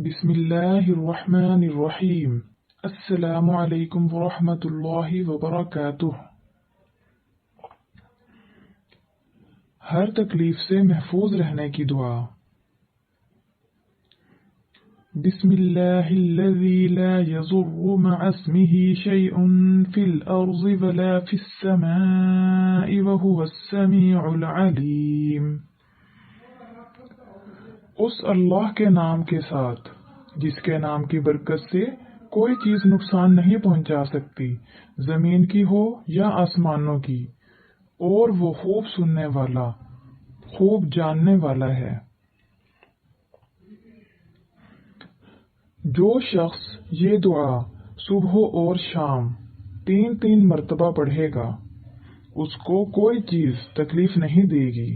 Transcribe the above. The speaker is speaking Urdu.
بسم اللہ الرحمن الرحیم۔ السلام علیکم ورحمۃ اللہ وبرکاتہ۔ ہر تکلیف سے محفوظ رہنے کی دعا۔ بسم اللہ الذی لا یضر مع اسمہ شیء فی الارض ولا فی السماء وہو السمیع العلیم۔ اس اللہ کے نام کے ساتھ جس کے نام کی برکت سے کوئی چیز نقصان نہیں پہنچا سکتی، زمین کی ہو یا آسمانوں کی، اور وہ خوب سننے والا، خوب جاننے والا ہے۔ جو شخص یہ دعا صبح اور شام 3 مرتبہ پڑھے گا، اس کو کوئی چیز تکلیف نہیں دے گی۔